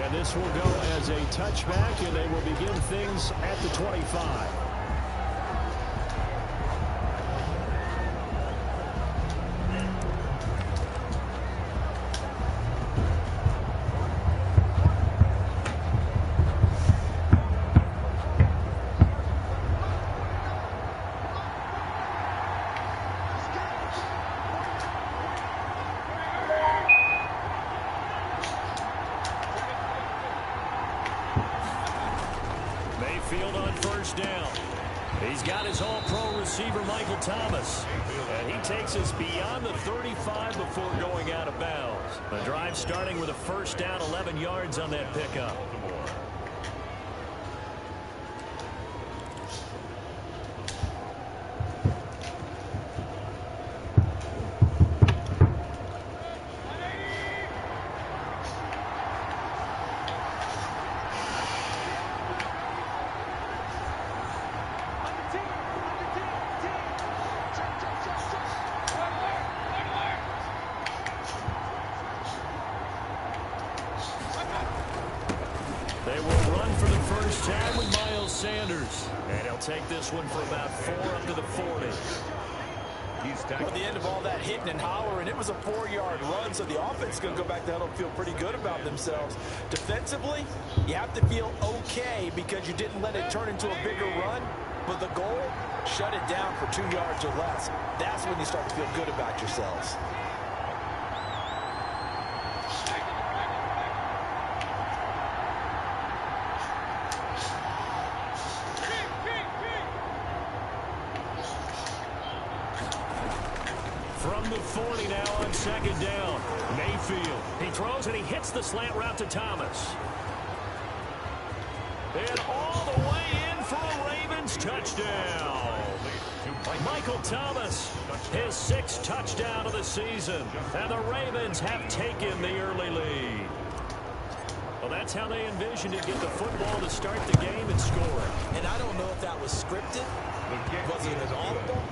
And this will go as a touchback, and they will begin things at the 25. Mayfield on first down. He's got his all-pro receiver, Michael Thomas. And he takes us beyond the 35 before going out of bounds. The drive starting with a first down, 11 yards on that pickup. They will run for the first time with Miles Sanders. And he'll take this one for about 4 up to the 40. At the end of all that hitting and hollering, it was a 4-yard run, so the offense is going to go back to huddle and feel pretty good about themselves. Defensively, you have to feel okay because you didn't let it turn into a bigger run, but the goal, shut it down for 2 yards or less. That's when you start to feel good about yourselves. From the 40 now on second down. Mayfield. He throws and he hits the slant route to Thomas. And all the way in for a Ravens touchdown. Michael Thomas, his 6th touchdown of the season. And the Ravens have taken the early lead. Well, that's how they envisioned it, get the football to start the game and score. And I don't know if that was scripted. Was it an audible?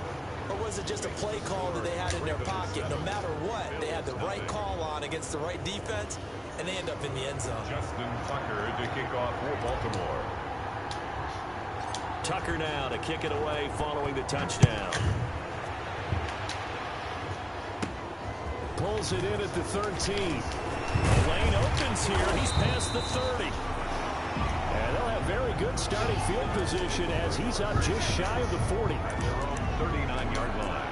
Or was it just a play call that they had in their pocket? No matter what, they had the right call on against the right defense, and they end up in the end zone. Justin Tucker to kick off for Baltimore. Tucker now to kick it away following the touchdown. Pulls it in at the 13. The lane opens here. He's past the 30. And they'll have very good starting field position as he's up just shy of the 40. 39-yard line.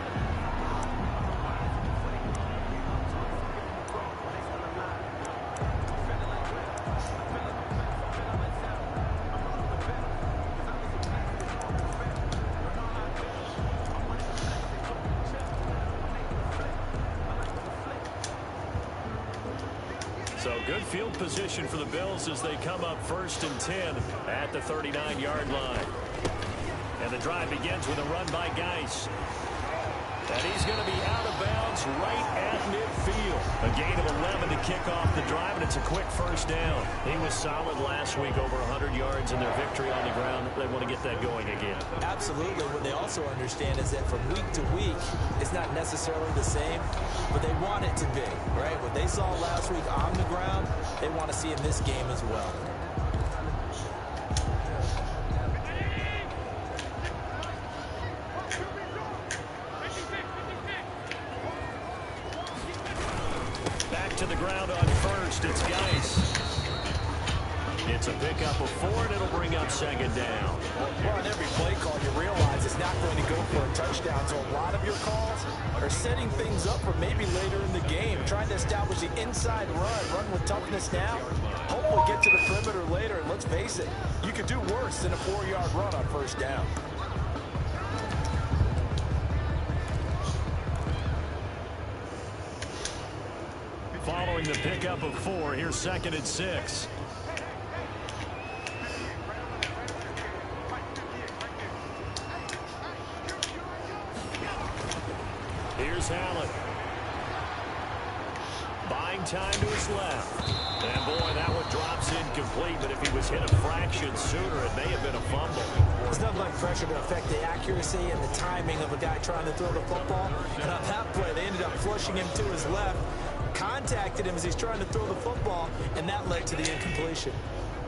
So good field position for the Bills as they come up 1st and 10 at the 39-yard line. And the drive begins with a run by Geis. And he's going to be out of bounds right at midfield. A gain of 11 to kick off the drive, and it's a quick first down. He was solid last week, over 100 yards in their victory on the ground. They want to get that going again. Absolutely. What they also understand is that from week to week, it's not necessarily the same, but they want it to be, right? What they saw last week on the ground, they want to see in this game as well. To the ground on first, it's Geis. It's a pickup of 4, and it'll bring up second down. Well, on every play call, you realize it's not going to go for a touchdown, so a lot of your calls are setting things up for maybe later in the game, trying to establish the inside run with toughness now, hopefully get to the perimeter later, and let's face it, you could do worse than a 4-yard run on first down. Following the pickup of 4, here's 2nd and 6. Here's Allen. Buying time to his left. And boy, that one drops incomplete, but if he was hit a fraction sooner, it may have been a fumble. There's nothing like pressure to affect the accuracy and the timing of a guy trying to throw the football. And on that play, they ended up flushing him to his left. contacted him as he's trying to throw the football, and that led to the incompletion.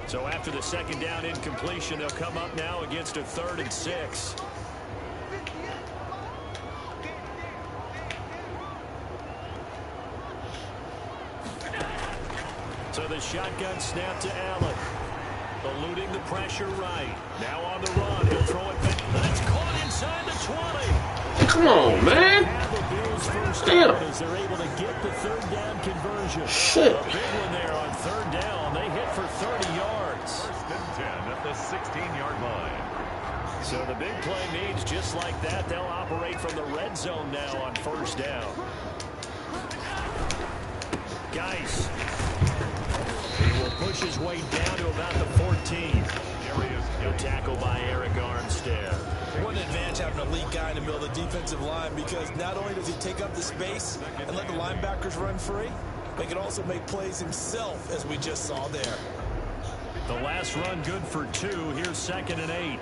So after the second down incompletion, they'll come up now against a 3rd and 6. So the shotgun snap to Allen. Eluding the pressure right. Now on the run. He'll throw it back. That's caught inside the 20. Come on, man. Damn. As they're able to get the 3rd down conversion. Shit. A big one there on 3rd down. They hit for 30 yards. 1st and 10 at the 16-yard line. So the big play means just like that, they'll operate from the red zone now on 1st down. Geis. He will push his way down to about the 14. Good tackle by Eric Armstead. What an advantage having an elite guy in the middle of the defensive line, because not only does he take up the space and let the linebackers run free, but he can also make plays himself, as we just saw there. The last run good for 2. Here's 2nd and 8.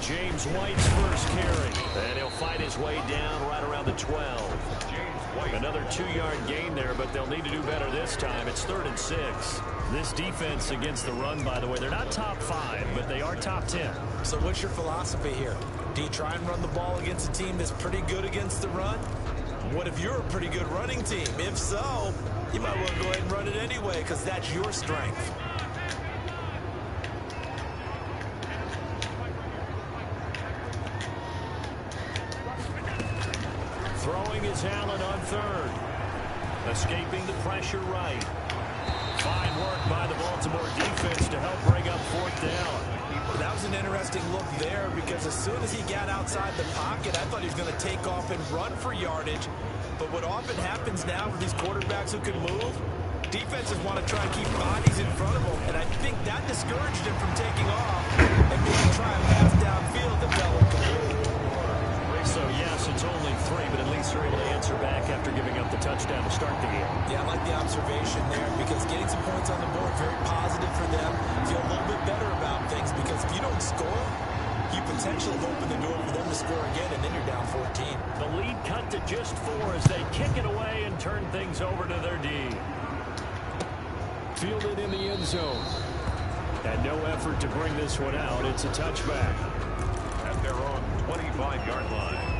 James White's first carry. And he'll fight his way down right around the 12. Another 2-yard gain there, but they'll need to do better this time. It's 3rd and 6. This defense against the run, by the way, they're not top 5, but they are top 10. So what's your philosophy here? Do you try and run the ball against a team that's pretty good against the run? What if you're a pretty good running team? If so, you might well go ahead and run it anyway, because that's your strength. Throwing is Allen on 3rd. Escaping the pressure right. Fine work by the Baltimore defense to help bring up 4th down. That was an interesting look there, because as soon as he got outside the pocket, I thought he was going to take off and run for yardage. But what often happens now with these quarterbacks who can move, defenses want to try and keep bodies in front of them, and I think that discouraged him from taking off and maybe try and pass downfield that fell incomplete. So, yes, it's only 3, but at least they're able to answer back after giving up the touchdown to start the game. Yeah, I like the observation there, because getting some points on the board, very positive for them. Feel a little bit better about things, because if you don't score, you potentially open the door for them to score again, and then you're down 14. The lead cut to just 4 as they kick it away and turn things over to their D. Fielded in the end zone. And no effort to bring this one out. It's a touchback. At their own 25-yard line.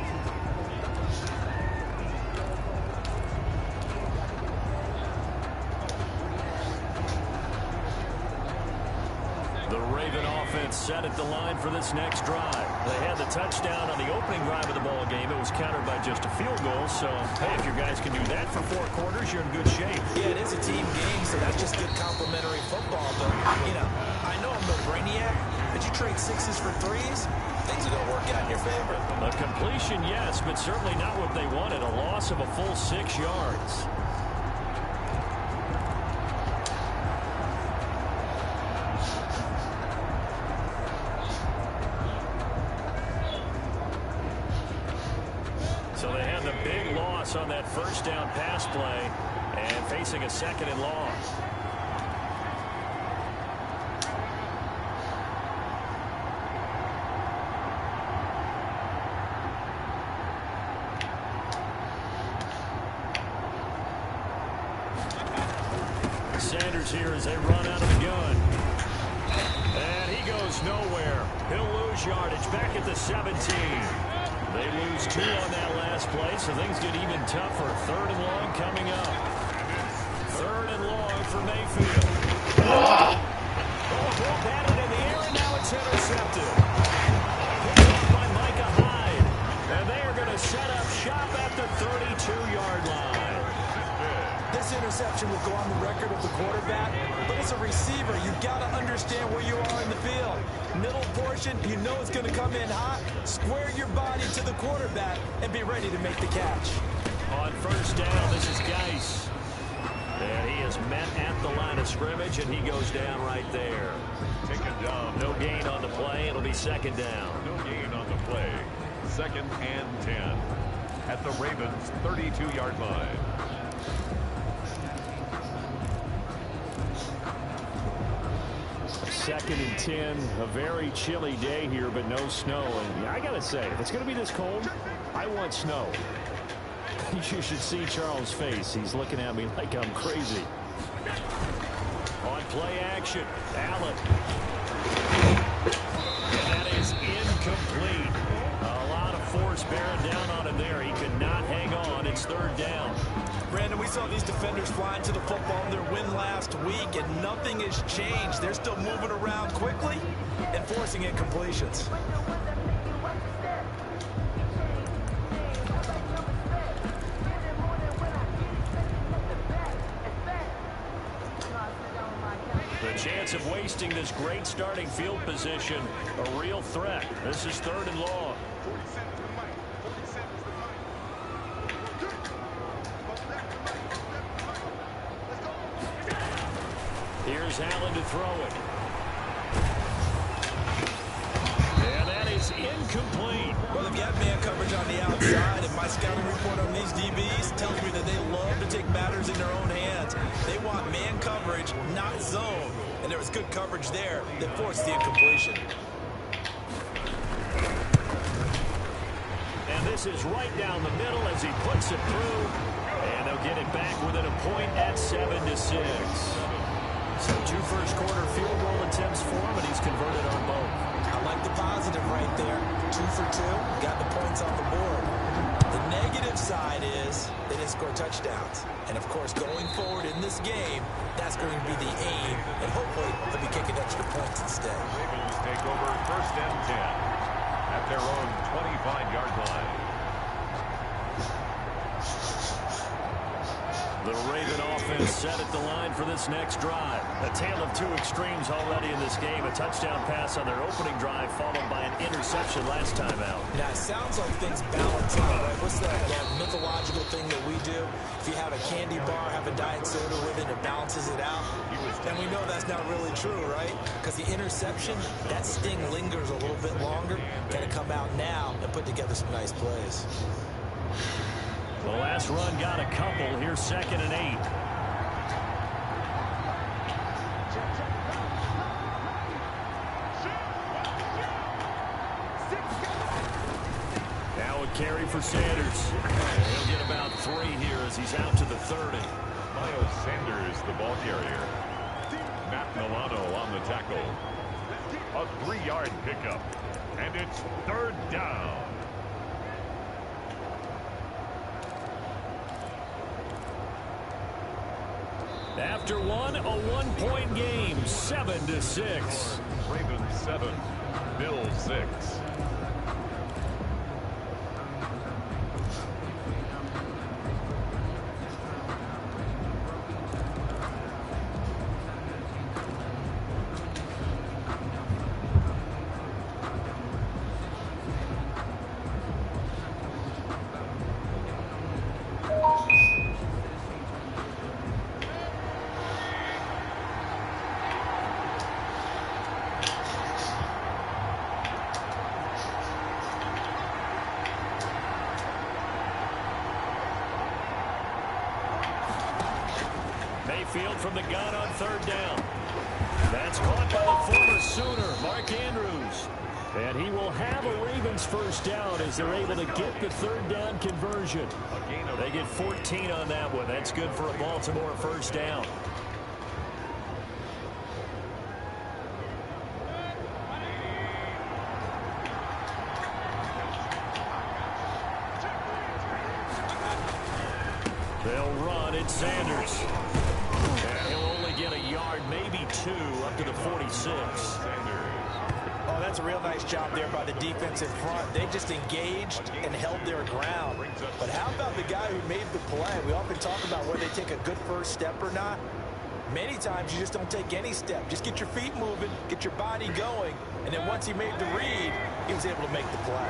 The Raven offense set at the line for this next drive. They had the touchdown on the opening drive of the ball game. It was countered by just a field goal. So, hey, if your guys can do that for 4 quarters, you're in good shape. Yeah, it is a team game, so that's just good complimentary football. But, you know, I know I'm no brainiac, but you trade 6s for 3s, things are going to work out in your favor. A completion, yes, but certainly not what they wanted. A loss of a full 6 yards. So they had the big loss on that 1st down pass play and facing a 2nd and long. Sanders here as they run out of the gun. And he goes nowhere. He'll lose yardage back at the 17. They lose 2 on that last play, so things get even tougher. 3rd and long coming up. 3rd and long for Mayfield. Ball batted in the air, and now it's intercepted. Picked off by Micah Hyde. And they are going to set up shop at the 32-yard line. This interception will go on the record of the quarterback, but as a receiver, you've got to understand where you are in the field. Middle portion, you know it's going to come in hot. Square your body to the quarterback and be ready to make the catch. On 1st down, this is Geis. And he is met at the line of scrimmage, and he goes down right there. Taken down. No gain on the play. It'll be 2nd down. No gain on the play. 2nd and 10 at the Ravens' 32-yard line. Second and 10, a very chilly day here, but no snow. And I got to say, if it's going to be this cold, I want snow. You should see Charles' face. He's looking at me like I'm crazy. On play action, Allen. And that is incomplete. A lot of force bearing down on him there. He could not hang on. It's third down. Brandon, we saw these defenders flying to the football in their win last week, and nothing has changed. They're still moving around quickly and forcing incompletions. The chance of wasting this great starting field position, a real threat. This is third and long. Here's Allen to throw it. And that is incomplete. Well, they've got man coverage on the outside, and my scouting report on these DBs tells me that they love to take matters in their own hands. They want man coverage, not zone. And there was good coverage there that forced the incompletion. And this is right down the middle as he puts it through. And they'll get it back within a point at 7-6. So 2 first-quarter field goal attempts for him, and he's converted on both. I like the positive right there. 2 for 2, got the points on the board. The negative side is they didn't score touchdowns. And, of course, going forward in this game, that's going to be the aim, and hopefully they'll be kicking extra points instead. Ravens take over first and 10 at their own 25-yard line. The Raven offense set at the line for this next drive. A tale of 2 extremes already in this game. A touchdown pass on their opening drive followed by an interception last time out. Now, it sounds like things balance out, right? What's that mythological thing that we do? If you have a candy bar, have a diet soda with it, it balances it out. And we know that's not really true, right? Because the interception, that sting lingers a little bit longer. Got to come out now and put together some nice plays. The last run got a couple. Here's 2nd and 8. Now a carry for Sanders. He'll get about 3 here as he's out to the 30. Miles Sanders, the ball carrier. Matt Milano on the tackle. A 3-yard pickup. And it's third down. After one, a 1-point game, 7-6. Ravens 7, Bills 6. Mayfield from the gun on third down. That's caught by the former Sooner, Mark Andrews. And he will have a Ravens first down as they're able to get the third down conversion. They get 14 on that one. That's good for a Baltimore first down. They'll run. It's Sanders. And he'll only get a yard, maybe 2, up to the 46. Oh, that's a real nice job there by the defense in front. They just engaged and held their ground. But how about the guy who made the play? We often talk about whether they take a good first step or not. Many times you just don't take any step. Just get your feet moving, get your body going, and then once he made the read, he was able to make the play.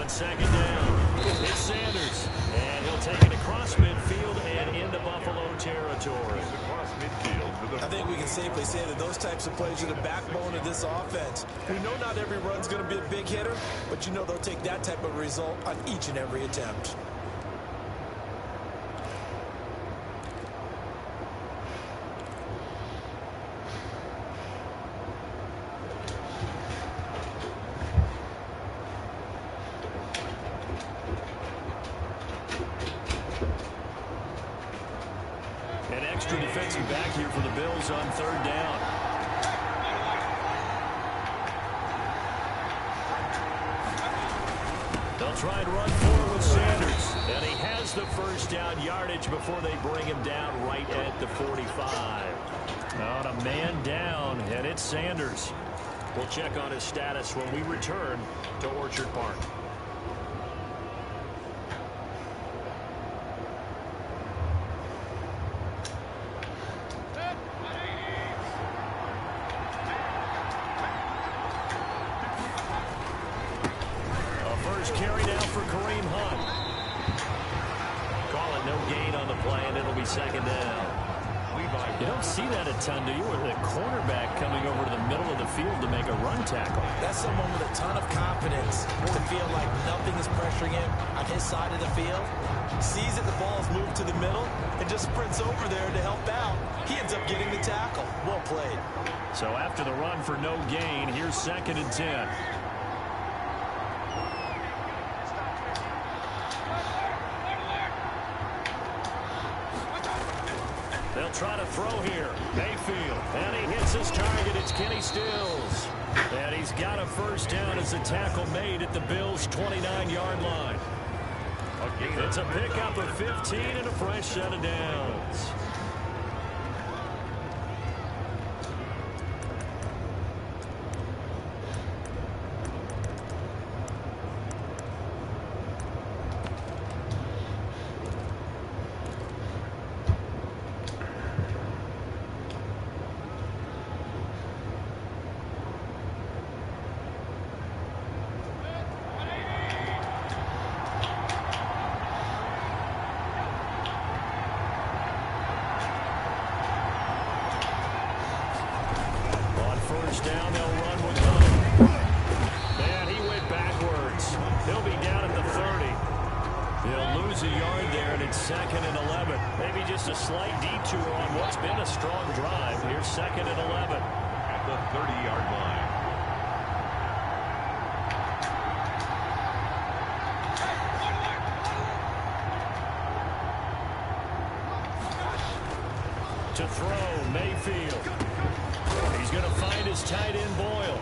Second down. It's Sanders. And he'll take it across midfield and into Buffalo territory. Across midfield to the I think we can safely say that those types of plays are the backbone of this offense. We know not every run's going to be a big hitter, but you know they'll take that type of result on each and every attempt. An extra defensive back here for the Bills on third down. They'll try and run forward with Sanders. And he has the first down yardage before they bring him down right at the 45. On a man down, and it's Sanders. We'll check on his status when we return to Orchard Park. Carry now for Kareem Hunt. Call it no gain on the play, and it'll be second down. You don't see that a ton, do you? With a cornerback coming over to the middle of the field to make a run tackle. That's someone with a ton of confidence to feel like nothing is pressuring him on his side of the field. Sees that the ball is moved to the middle and just sprints over there to help out. He ends up getting the tackle. Well played. So after the run for no gain, here's second and 10. They'll try to throw here. Mayfield. And he hits his target. It's Kenny Stills. And he's got a first down as a tackle made at the Bills' 29-yard line. It's a pickup of 15 and a fresh set of downs. Down, they'll run with Hunt. And he went backwards. He'll be down at the 30. He'll lose a yard there, and it's second and 11. Maybe just a slight detour on what's been a strong drive. Here's second and 11. At the 30-yard line. To throw, Mayfield. He's going to find his tight end, Boyle.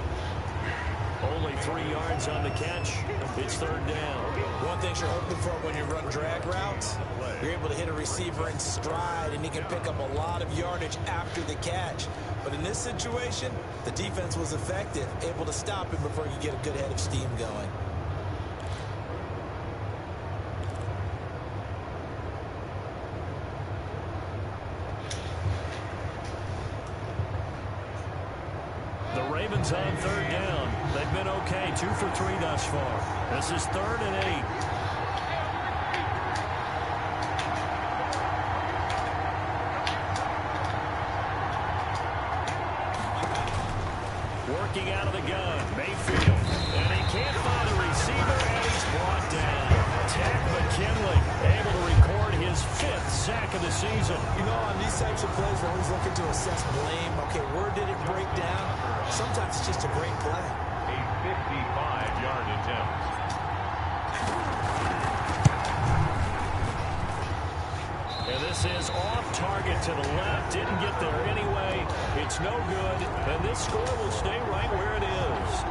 Only 3 yards on the catch. It's third down. One thing you're hoping for when you run drag routes, you're able to hit a receiver in stride, and he can pick up a lot of yardage after the catch. But in this situation, the defense was effective, able to stop him before you get a good head of steam going. Ravens on third down. They've been okay, 2 for 3 thus far. This is third and 8. Working out of the gun, Mayfield. And he can't find a receiver, and he's brought down. Ted McKinley able to record his 5th sack of the season. You know, on these types of plays, we're always looking to assess blame. Okay, where did it break down? Sometimes it's just a great play. A 55-yard attempt. And this is off target to the left. Didn't get there anyway. It's no good. And this score will stay right where it is.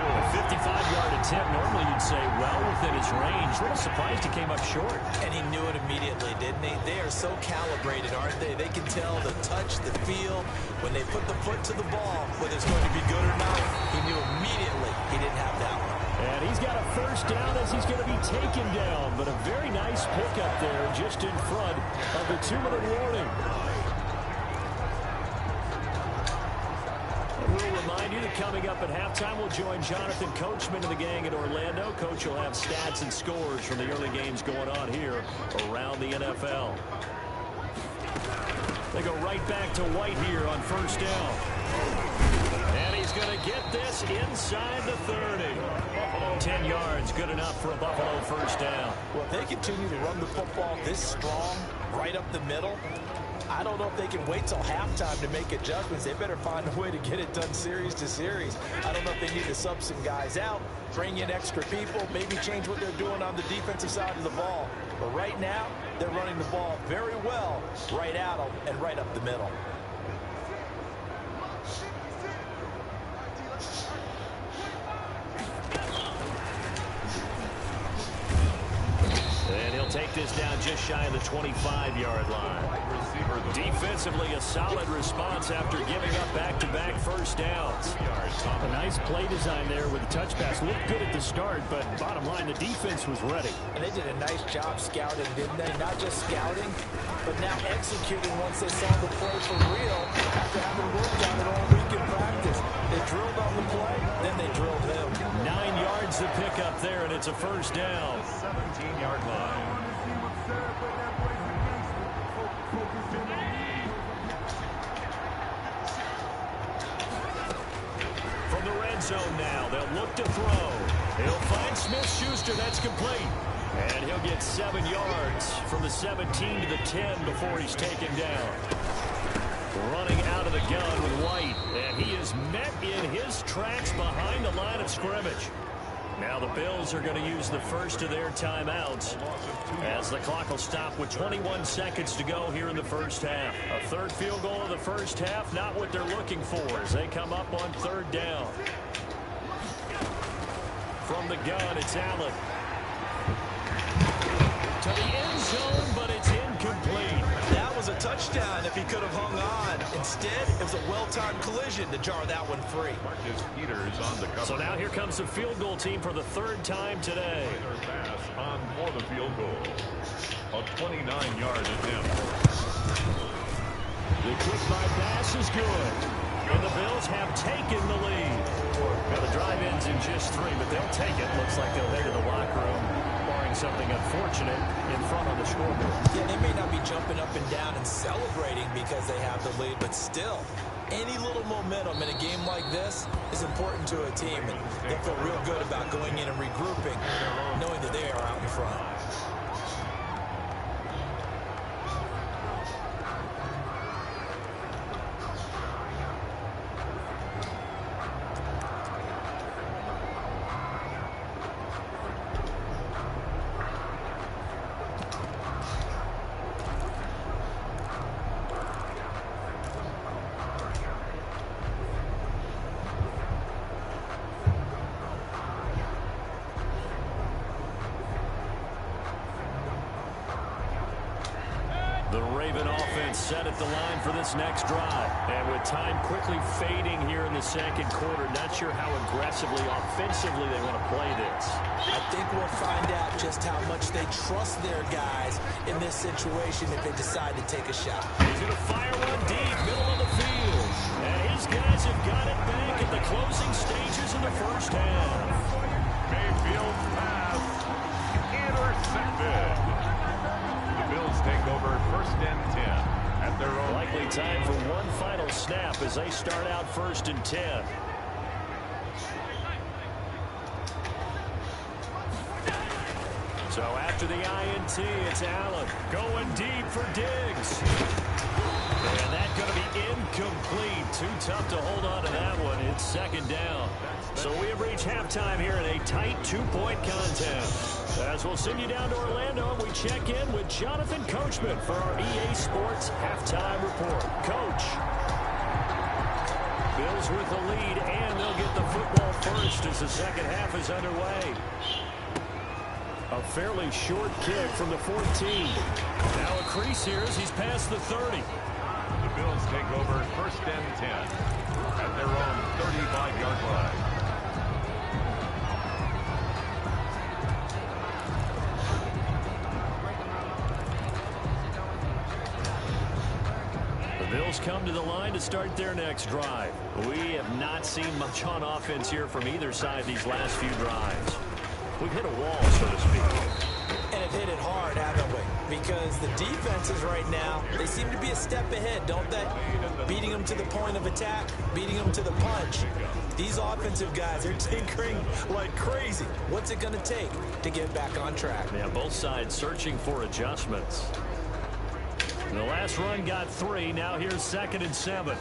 A 55-yard attempt. Normally you'd say well within his range. A little surprised he came up short. And he knew it immediately, didn't he? They are so calibrated, aren't they? They can tell the touch, the feel. When they put the foot to the ball, whether it's going to be good or not, he knew immediately he didn't have that one. And he's got a first down as he's going to be taken down. But a very nice pickup there just in front of the 2-minute warning. We'll remind you that coming up at halftime, we'll join Jonathan Coachman and the gang in Orlando. Coach will have stats and scores from the early games going on here around the NFL. They go right back to White here on first down. And he's going to get this inside the 30. 10 yards, good enough for a Buffalo first down. Well, if they continue to run the football this strong, right up the middle, I don't know if they can wait till halftime to make adjustments. They better find a way to get it done series to series. I don't know if they need to sub some guys out, bring in extra people, maybe change what they're doing on the defensive side of the ball. But right now, they're running the ball very well right at them and right up the middle. And he'll take this down just shy of the 25-yard line. Defensively, a solid response after giving up back-to-back first downs. A nice play design there with the touch pass. Looked good at the start, but bottom line, the defense was ready. And they did a nice job scouting, didn't they? Not just scouting, but now executing once they saw the play for real after having worked on it all week in practice. They drilled on the play, then they drilled him. 9 yards to pick up there, and it's a first down. 17-yard line. From the red zone now, they'll look to throw. He'll find Smith-Schuster, that's complete. And he'll get 7 yards from the 17 to the 10 before he's taken down. Running out of the gun with White, and he is met in his tracks behind the line of scrimmage. Now the Bills are going to use the first of their timeouts as the clock will stop with 21 seconds to go here in the first half. A third field goal of the first half, not what they're looking for as they come up on third down. From the gun, it's Allen. To the end zone, but it's incomplete. That was a touchdown if he could have hung on. Instead, it was a well-timed collision to jar that one free. Marcus Peters on the cover. So now here comes the field goal team for the third time today. Their pass on for the field goal. A 29-yard attempt. The kick by pass is good. And the Bills have taken the lead. Now the drive ends in just 3, but they'll take it. Looks like they'll head to the locker room, barring something unfortunate in front on the scoreboard. Yeah, they may not be jumping up and down and celebrating because they have the lead, but still, any little momentum in a game like this is important to a team, and they feel real good about going in and regrouping, knowing that they are out in front. Set at the line for this next drive. And with time quickly fading here in the second quarter, not sure how aggressively, offensively they want to play this. I think we'll find out just how much they trust their guys in this situation if they decide to take a shot. He's going to fire one deep, middle of the field. And his guys have got it back at the closing stages of the first half. Mayfield pass intercepted. The Bills take over first and 10. At their own. Likely time for one final snap as they start out first and 10. So after the INT, it's Allen going deep for Diggs. And that's going to be incomplete. Too tough to hold on to that one. It's second down. So we have reached halftime here in a tight 2-point contest. As we'll send you down to Orlando, we check in with Jonathan Coachman for our EA Sports Halftime Report. Coach. Bills with the lead, and they'll get the football first as the second half is underway. A fairly short kick from the 14. Now a crease here as he's past the 30. The Bills take over first and 10 at their own 35-yard line. Bills come to the line to start their next drive. We have not seen much on offense here from either side these last few drives. We've hit a wall, so to speak. And have hit it hard, haven't we? because the defenses right now, they seem to be a step ahead, don't they? Beating them to the point of attack, beating them to the punch. These offensive guys, they're tinkering like crazy. What's it going to take to get back on track? Yeah, both sides searching for adjustments. The last run got 3. Now here's 2nd and 7.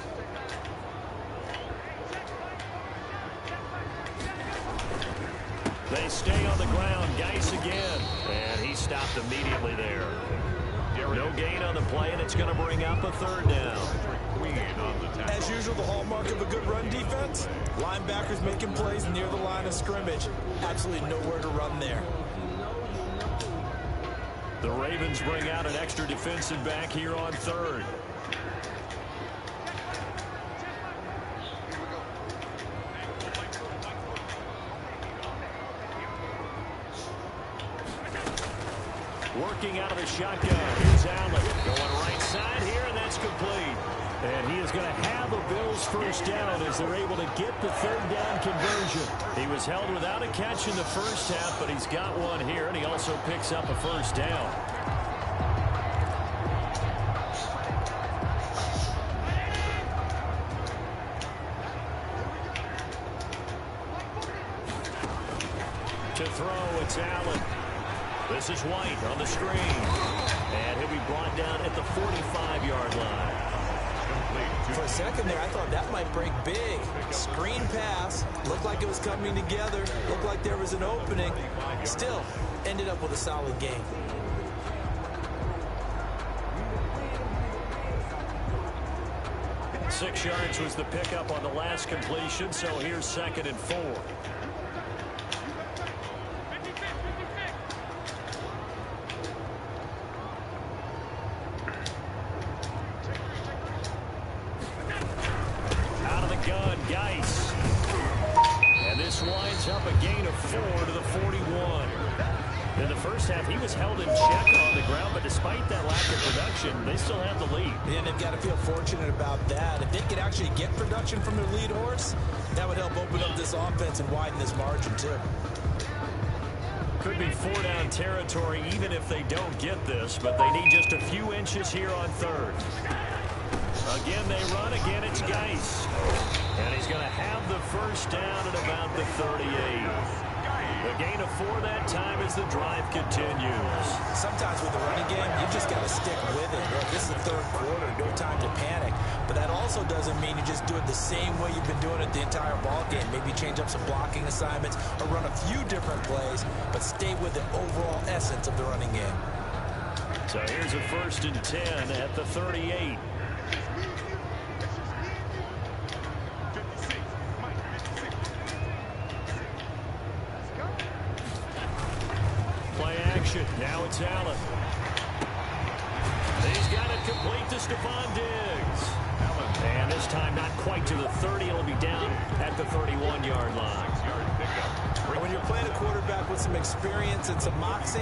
They stay on the ground. Geis again. And he stopped immediately there. No gain on the play, and it's going to bring up a 3rd down. As usual, the hallmark of a good run defense, linebackers making plays near the line of scrimmage. Absolutely nowhere to run there. The Ravens bring out an extra defensive back here on 3rd. Working out of the shotgun. Here's Allen. Going right side here, and that's complete. And he is going to have a Bills first down as they're able to get the 3rd down conversion. He was held without a catch in the first half, but he's got one here, and he also picks up a first down. To throw, it's Allen. This is White on the screen. And he'll be brought down at the 45-yard line. For a second there, I thought that might break big. Screen pass. Looked like it was coming together. Looked like there was an opening. Still, ended up with a solid game. Six yards was the pickup on the last completion, so here's 2nd and 4. He was held in check on the ground, but despite that lack of production, they still have the lead. And they've got to feel fortunate about that. If they could actually get production from their lead horse, that would help open up this offense and widen this margin, too. Could be 4-down territory even if they don't get this, but they need just a few inches here on 3rd. Again, they run. Again, it's Geis. And he's going to have the first down at about the 38. The gain of 4 that time as the drive continues. Sometimes with the running game, you just got to stick with it. Look, this is the 3rd quarter, no time to panic. But that also doesn't mean you just do it the same way you've been doing it the entire ball game. Maybe change up some blocking assignments or run a few different plays, but stay with the overall essence of the running game. So here's a 1st and 10 at the 38. Now it's Allen. He's got it complete to Stephon Diggs. And this time not quite to the 30. It'll be down at the 31-yard line. When you're playing a quarterback with some experience and some moxie,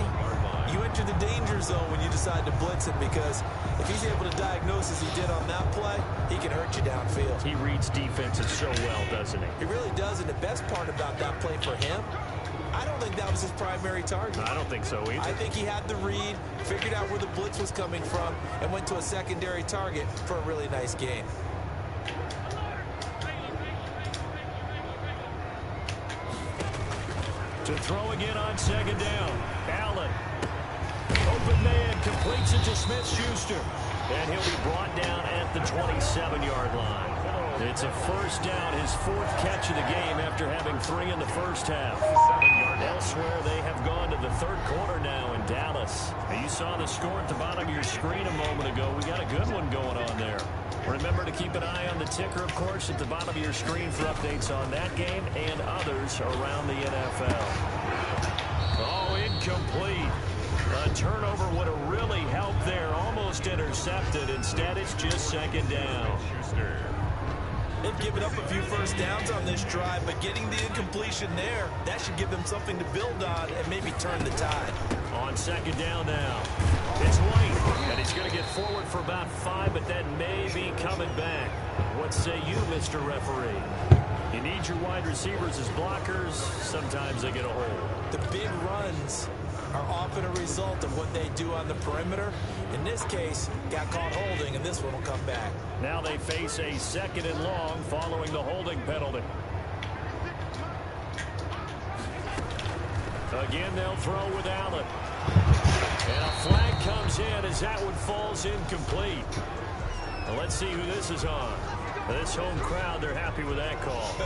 you enter the danger zone when you decide to blitz him, because if he's able to diagnose as he did on that play, he can hurt you downfield. He reads defenses so well, doesn't he? He really does, and the best part about that play for him, I don't think that was his primary target. I don't think so either. I think he had the read, figured out where the blitz was coming from, and went to a secondary target for a really nice gain. To throw again on 2nd down. Allen. Open man, completes it to Smith-Schuster. And he'll be brought down at the 27-yard line. It's a first down, his 4th catch of the game after having 3 in the first half. Elsewhere, they have gone to the 3rd quarter now in Dallas. Now, you saw the score at the bottom of your screen a moment ago. We got a good one going on there. Remember to keep an eye on the ticker, of course, at the bottom of your screen for updates on that game and others around the NFL. Oh, incomplete. A turnover would have really helped there. Almost intercepted. Instead, it's just 2nd down. They've given up a few first downs on this drive, but getting the incompletion there, that should give them something to build on and maybe turn the tide. On 2nd down now. It's White, and he's going to get forward for about 5, but that may be coming back. What say you, Mr. Referee? You need your wide receivers as blockers. Sometimes they get a hold. The big runs are often a result of what they do on the perimeter. In this case, got caught holding, and this one will come back. Now they face a 2nd and long following the holding penalty. Again, they'll throw with Allen. And a flag comes in as that one falls incomplete. Well, let's see who this is on. This home crowd, they're happy with that call.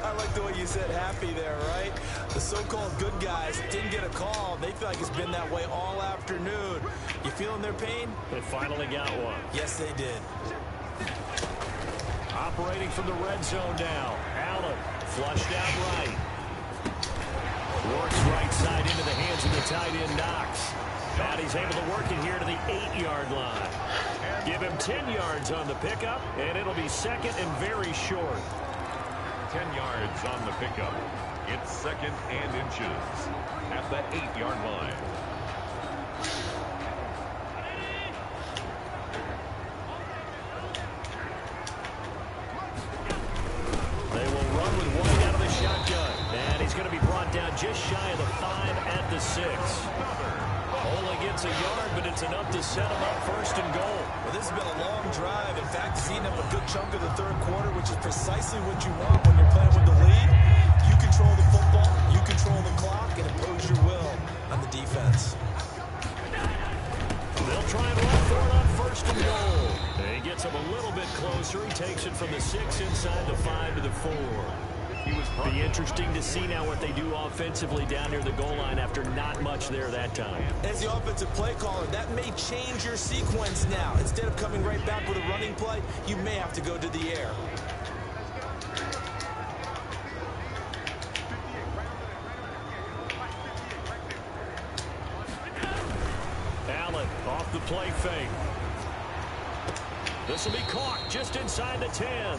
I like the way you said happy there, right? The so-called good guys didn't get a call. They feel like it's been that way all afternoon. You feeling their pain? They finally got one. Yes, they did. Operating from the red zone now. Allen flushed out right. Works right side into the hands of the tight end Knox. Now he's able to work it here to the 8-yard line. Give him 10 yards on the pickup, and it'll be 2nd and very short. 10 yards on the pickup. It's 2nd and inches at the 8-yard line. They will run with one out of the shotgun. And he's going to be brought down just shy of the 5 at the 6. Only gets a yard, but it's enough to set him up 1st and goal. Well, this has been a long drive. In fact, it's eating up a good chunk of the 3rd quarter, which is precisely what you want when you're playing with the lead. You control the football, you control the clock, and impose your will on the defense. They'll try and run for it on 1st and goal. He gets him a little bit closer. He takes it from the 6 inside the 5 to the 4. Be interesting to see now what they do offensively down near the goal line after not much there that time. As the offensive play caller, that may change your sequence now. Instead of coming right back with a running play, you may have to go to the air. Allen off the play fake. This will be caught just inside the 10.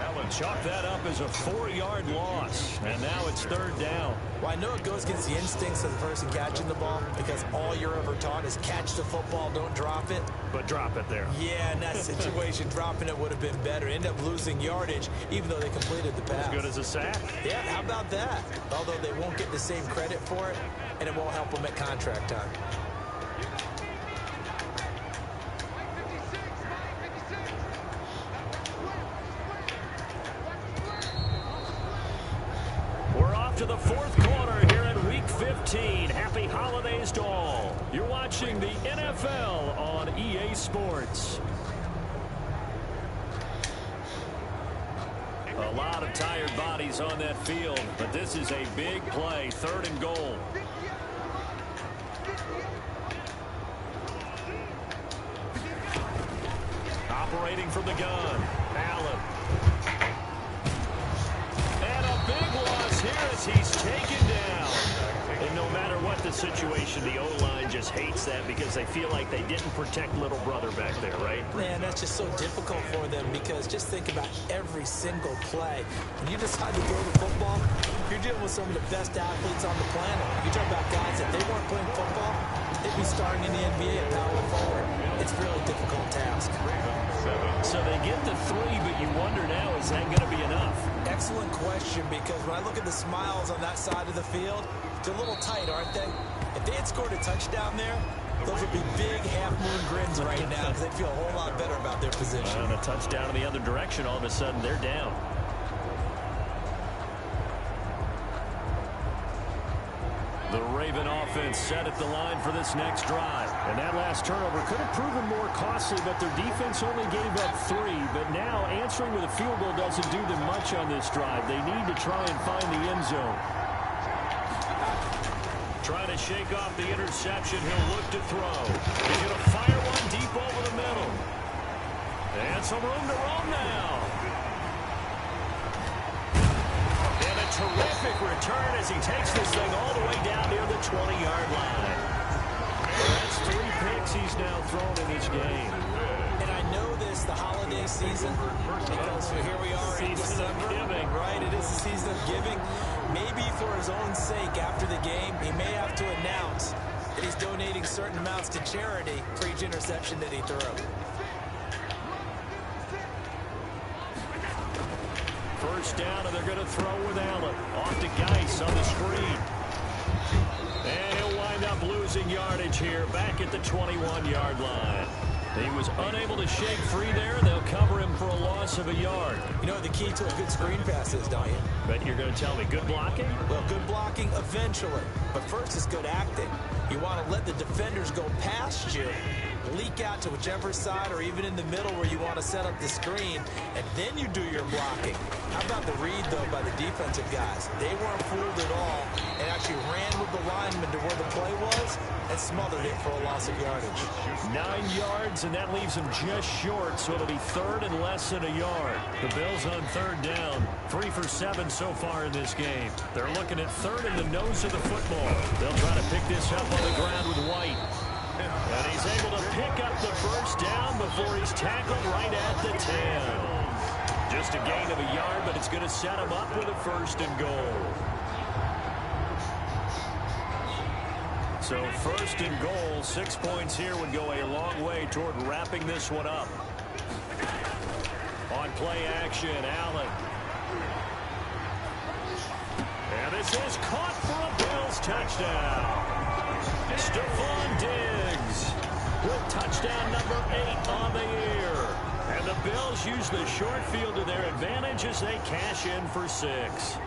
Allen chalked that up as a 4-yard loss, and now it's 3rd down. Well, I know it goes against the instincts of the person catching the ball because all you're ever taught is catch the football, don't drop it. But drop it there. Yeah, in that situation, dropping it would have been better. End up losing yardage, even though they completed the pass. As good as a sack. Yeah, how about that? Although they won't get the same credit for it, and it won't help them at contract time. To the 4th quarter here in Week 15. Happy holidays to all. You're watching the NFL on EA Sports. A lot of tired bodies on that field, but this is a big play. 3rd and goal. Operating from the gun. Allen. Here as he's taken down. And no matter what the situation, the O-line just hates that because they feel like they didn't protect little brother back there, right? Man, that's just so difficult for them because just think about every single play. When you decide to throw the football, you're dealing with some of the best athletes on the planet. You talk about guys, if they weren't playing football, they'd be starting in the NBA and power forward. It's a really difficult task. So they get the 3, but you wonder now, is that going to be enough? Excellent question, because when I look at the smiles on that side of the field, they're a little tight, aren't they? If they had scored a touchdown there, those would be big half-moon grins right now because they'd feel a whole lot better about their position. And a touchdown in the other direction, all of a sudden they're down. The Raven offense set at the line for this next drive. And that last turnover could have proven more costly, but their defense only gave up 3. But now answering with a field goal doesn't do them much on this drive. They need to try and find the end zone. Trying to shake off the interception. He'll look to throw. He's going to fire one deep over the middle. And some room to roam now. And a terrific return as he takes this thing all the way down near the 20-yard line. That's 3 picks he's now thrown in this game. And I know this, the holiday season, because here we are in December. Giving. Right, it is the season of giving. Maybe for his own sake after the game, he may have to announce that he's donating certain amounts to charity for each interception that he threw. First down, and they're going to throw with Allen. Off to Geis on the screen. wind up losing yardage here back at the 21-yard line. He was unable to shake free there. They'll cover him for a loss of a yard. You know what the key to a good screen pass is, don't you? Bet you're going to tell me good blocking? Well, good blocking eventually. But first is good acting. You want to let the defenders go past you, leak out to whichever side or even in the middle where you want to set up the screen, and then you do your blocking. How about the read, though, by the defensive guys? They weren't fooled at all and actually ran with the lineman to where the play was and smothered it for a loss of yardage. 9 yards, and that leaves them just short, so it'll be third and less than a yard. The Bills on third down, 3 for 7 so far in this game. They're looking at third in the nose of the football. They'll try to pick this up on the ground with White. And he's able to pick up the first down before he's tackled right at the 10. Just a gain of a yard, but it's going to set him up with a first and goal. So first and goal, 6 points here would go a long way toward wrapping this one up. On play action, Allen. And this is caught for a Bills touchdown. Stephon Diggs with touchdown number 8 on the year. And the Bills use the short field to their advantage as they cash in for 6.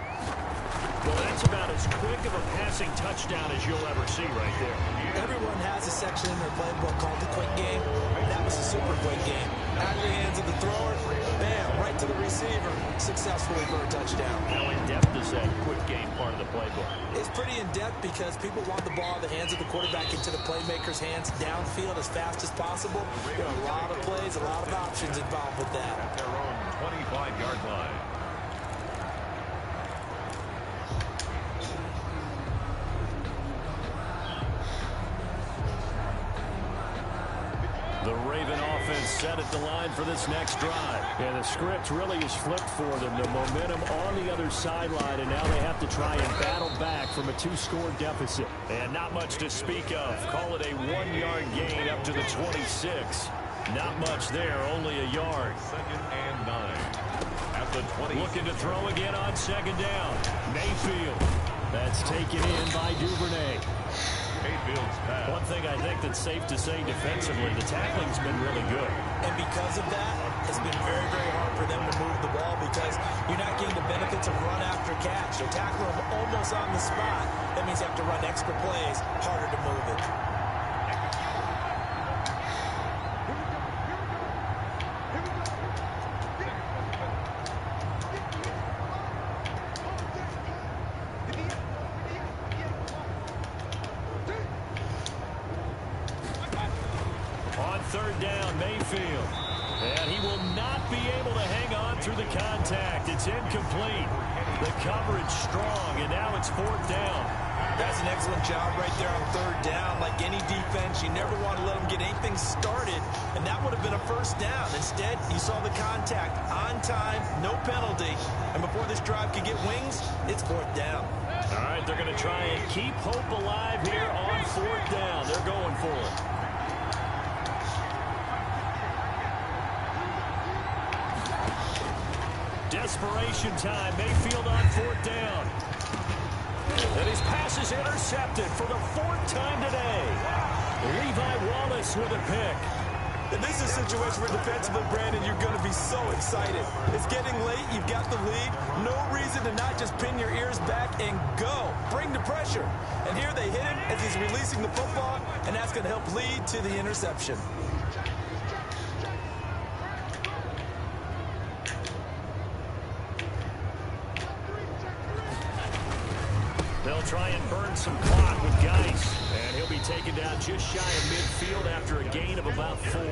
Well, that's about as quick of a passing touchdown as you'll ever see right there. Everyone has a section in their playbook called the quick game. That was a super quick game. Out of the hands of the thrower, bam, right to the receiver. Successfully for a touchdown. How in-depth is that quick game part of the playbook? It's pretty in-depth because people want the ball in the hands of the quarterback into the playmaker's hands downfield as fast as possible. There are a lot of plays, a lot of options involved with that. At their own 25-yard line. The Raven offense set at the line for this next drive. And the script really is flipped for them. The momentum on the other sideline, and now they have to try and battle back from a 2-score deficit. And not much to speak of. Call it a 1-yard gain up to the 26. Not much there, only a yard. 2nd and 9. At the 20. Looking to throw again on 2nd down. Mayfield. That's taken in by Duvernay. Mayfield's pass. One thing I think that's safe to say defensively, the tackling's been really good. And because of that, it's been very, very hard for them to move the ball because you're not getting the benefits of run after catch. They're tackling them almost on the spot. That means you have to run extra plays, harder to move it. Third down, Mayfield. And he will not be able to hang on through the contact. It's incomplete. The coverage strong, and now it's 4th down. That's an excellent job right there on 3rd down. Like any defense, you never want to let them get anything started, and that would have been a first down. Instead, you saw the contact on time, no penalty, and before this drive could get wings, it's 4th down. All right, they're going to try and keep hope alive here on 4th down. They're going for it. Desperation time. Mayfield on 4th down. And his pass is intercepted for the 4th time today. Levi Wallace with a pick. And this is a situation where defensively, Brandon, you're going to be so excited. It's getting late. You've got the lead. No reason to not just pin your ears back and go. Bring the pressure. And here they hit him as he's releasing the football, and that's going to help lead to the interception. They'll try and burn some clock with Geis. And he'll be taken down just shy of midfield after a gain of about 4.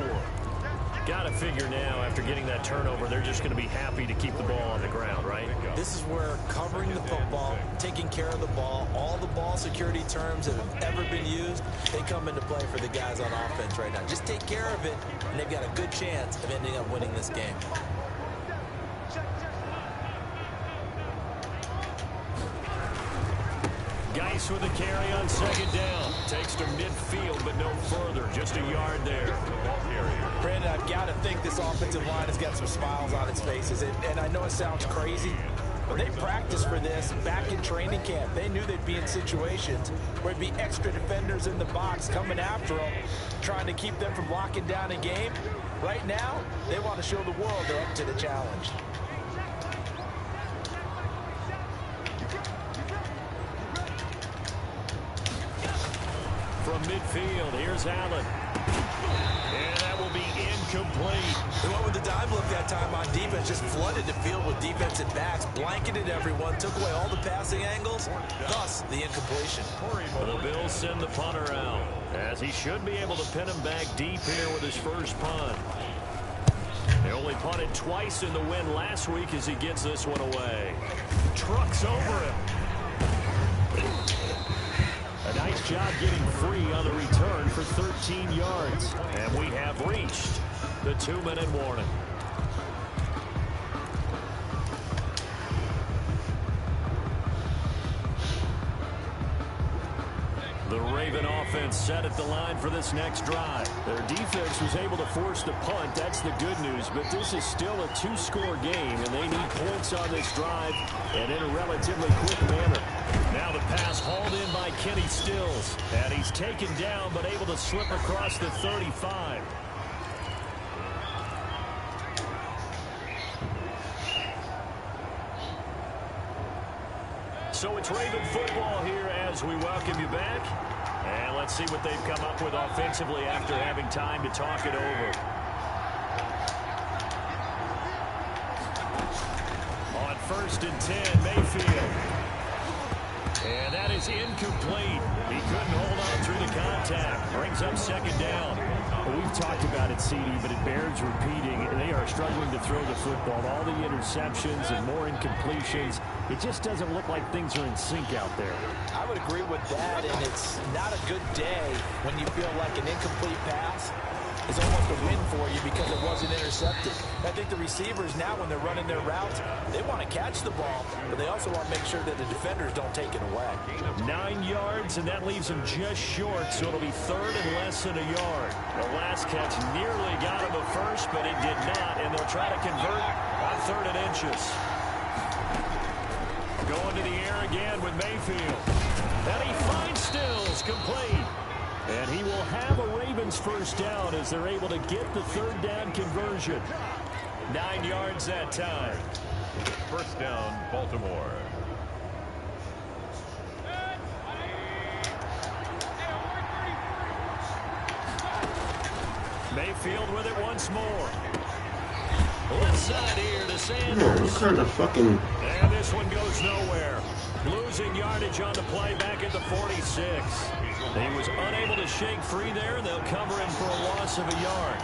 Got to figure now, after getting that turnover, they're just going to be happy to keep the ball on the ground, right? This is where covering the football, taking care of the ball, all the ball security terms that have ever been used, they come into play for the guys on offense right now. Just take care of it, and they've got a good chance of ending up winning this game. Geis with a carry on 2nd down. Takes to midfield, but no further. Just a yard there. Brandon, I've got to think this offensive line has got some smiles on its faces. And I know it sounds crazy, But they practiced for this back in training camp. They knew they'd be in situations where it'd be extra defenders in the box coming after them, trying to keep them from locking down a game. Right now, they want to show the world they're up to the challenge. From midfield, here's Allen. And that will be incomplete. They went with the dime look that time on defense, just flooded the field with defensive backs, blanketed everyone, took away all the passing angles, thus the incompletion. The Bills send the punter out, as he should be able to pin him back deep here with his first punt. They only punted twice in the win last week as he gets this one away. Trucks over him. A nice job getting free on the return for 13 yards. And we have reached the 2-minute warning. The Raven offense set at the line for this next drive. Their defense was able to force the punt. That's the good news. But this is still a 2-score game, and they need points on this drive and in a relatively quick manner. Now the pass hauled in by Kenny Stills. And he's taken down but able to slip across the 35. So it's Raven football here as we welcome you back. And let's see what they've come up with offensively after having time to talk it over. On 1st and 10, Mayfield. And that is incomplete. He couldn't hold on through the contact. Brings up 2nd down. Well, we've talked about it, CD, but it bears repeating. They are struggling to throw the football. All the interceptions and more incompletions. It just doesn't look like things are in sync out there. I would agree with that, and it's not a good day when you feel like an incomplete pass is almost a win for you because it wasn't intercepted. I think the receivers now, when they're running their routes, they want to catch the ball, but they also want to make sure that the defenders don't take it away. 9 yards, and that leaves him just short, so it'll be 3rd and less than a yard. The last catch nearly got him a first, but it did not, and they'll try to convert on 3rd and inches. Going to the air again with Mayfield. And he finds Stills, complete. And he will have a Ravens first down as they're able to get the 3rd down conversion. 9 yards that time. First down, Baltimore. Mayfield with it once more. Left side here to Sanders. What kind of fucking... And this one goes nowhere. Losing yardage on the play back at the 46. He was unable to shake free there. They'll cover him for a loss of a yard.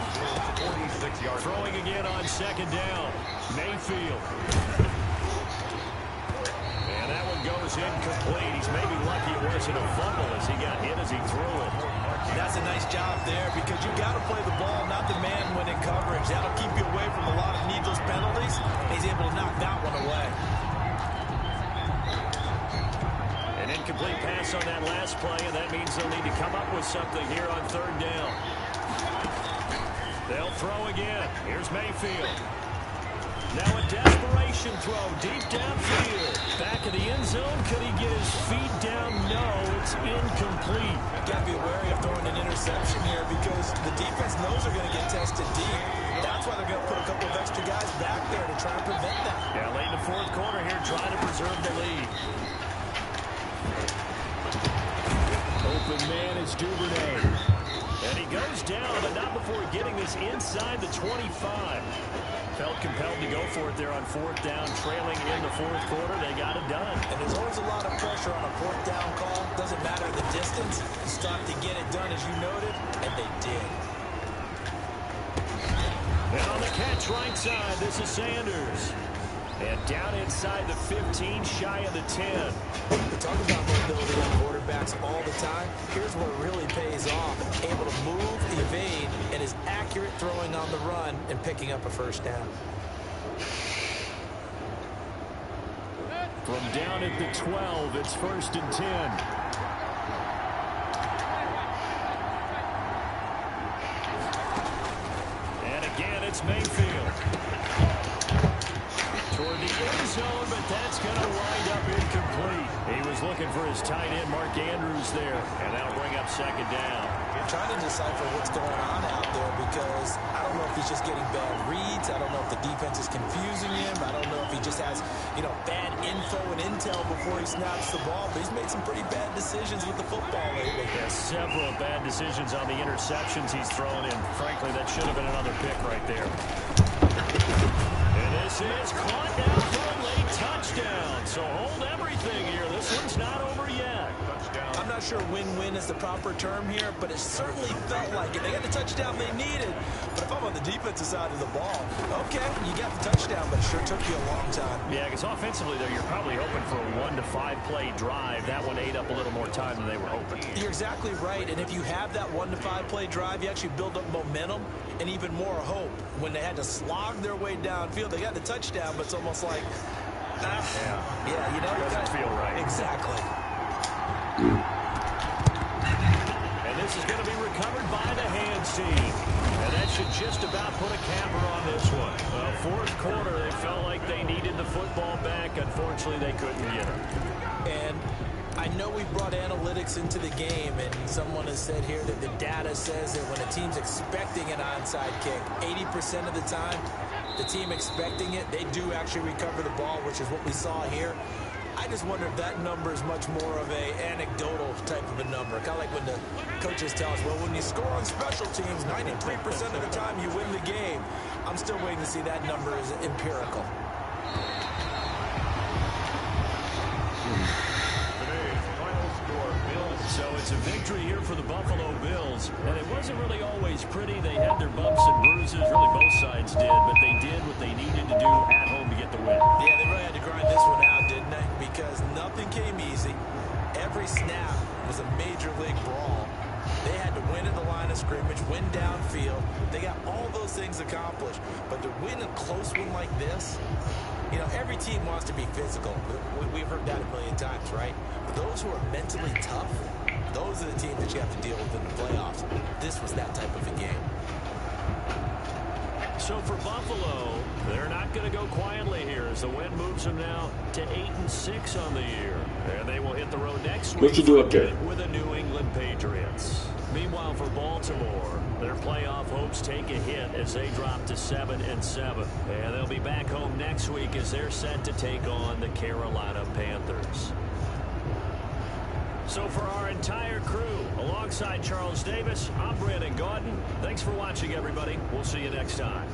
46 yards. Throwing again on 2nd down. Mayfield. And that one goes incomplete. He's maybe lucky it wasn't a fumble as he got hit as he threw it. That's a nice job there because you got to play the ball, not the man when in coverage. That'll keep you away from a lot of needless penalties. He's able to knock that one away. An incomplete pass on that last play, and that means they'll need to come up with something here on 3rd down. They'll throw again. Here's Mayfield. Now a desperation throw deep downfield. Back in the end zone. Could he get his feet down? No, it's incomplete. Got to be wary of throwing an interception here because the defense knows they're going to get tested deep. That's why they're going to put a couple of extra guys back there to try and prevent that. Yeah, late in the 4th quarter here, trying to preserve the lead. Open man is Duvernay. And he goes down, but not before getting this inside the 25. Felt compelled to go for it there on 4th down, trailing in the 4th quarter. They got it done. And there's always a lot of pressure on a 4th down call. Doesn't matter the distance. You start to get it done, as you noted, and they did. And on the catch right side, this is Sanders. And down inside the 15, shy of the 10. We talk about mobility on quarterbacks all the time. Here's where it really pays off. Able to move, evade, and is accurate throwing on the run and picking up a first down. From down at the 12, it's 1st and 10. And again, it's Mayfield. toward the end zone, but that's going to wind up incomplete. He was looking for his tight end, Mark Andrews, there, and that'll bring up second down. I'm trying to decipher what's going on out there because I don't know if he's just getting bad reads. I don't know if the defense is confusing him. I don't know if he just has, bad info and intel before he snaps the ball. But he's made some pretty bad decisions with the football lately. Yeah, several bad decisions on the interceptions he's thrown in. Frankly, that should have been another pick right there. And this is caught down for a late touchdown. So hold everything here. This one's not over yet. I'm not sure win-win is the proper term here, but it certainly felt like it. They got the touchdown they needed. But if I'm on the defensive side of the ball, okay, you got the touchdown, but it sure took you a long time. Yeah, because offensively, though, you're probably hoping for a 1 to 5 play drive. That one ate up a little more time than they were hoping. You're exactly right, and if you have that 1 to 5 play drive, you actually build up momentum and even more hope. When they had to slog their way downfield, they got the touchdown, but it's almost like, it doesn't feel right. Exactly. And this is going to be recovered by the hands team. And that should just about put a capper on this one. Fourth quarter, they felt like they needed the football back. Unfortunately, they couldn't get it. And I know we brought analytics into the game, and someone has said here that the data says that when a team's expecting an onside kick, 80% of the time, the team expecting it, they do actually recover the ball, which is what we saw here. I just wonder if that number is much more of a anecdotal type of a number. Kind of like when the coaches tell us, well, when you score on special teams, 93% of the time you win the game. I'm still waiting to see that number is empirical. So it's a victory here for the Buffalo Bills. And it wasn't really always pretty. They had their bumps and bruises. Really, both sides did. But they did what they needed to do at home to get the win. Yeah, they really had to grind this one out, didn't they? Because nothing came easy. Every snap was a major league brawl. They had to win at the line of scrimmage, win downfield. They got all those things accomplished. But to win a close one like this, every team wants to be physical. We've heard that a million times, right? But those who are mentally tough, those are the teams that you have to deal with in the playoffs. This was that type of a game. So for Buffalo, they're not going to go quietly here as the win moves them now to 8-6 on the year. And they will hit the road next week What you do up there? with the New England Patriots. Meanwhile, for Baltimore, their playoff hopes take a hit as they drop to 7-7. And they'll be back home next week as they're set to take on the Carolina Panthers. So for our entire crew, alongside Charles Davis, I'm Brandon Gaudin. Thanks for watching, everybody. We'll see you next time.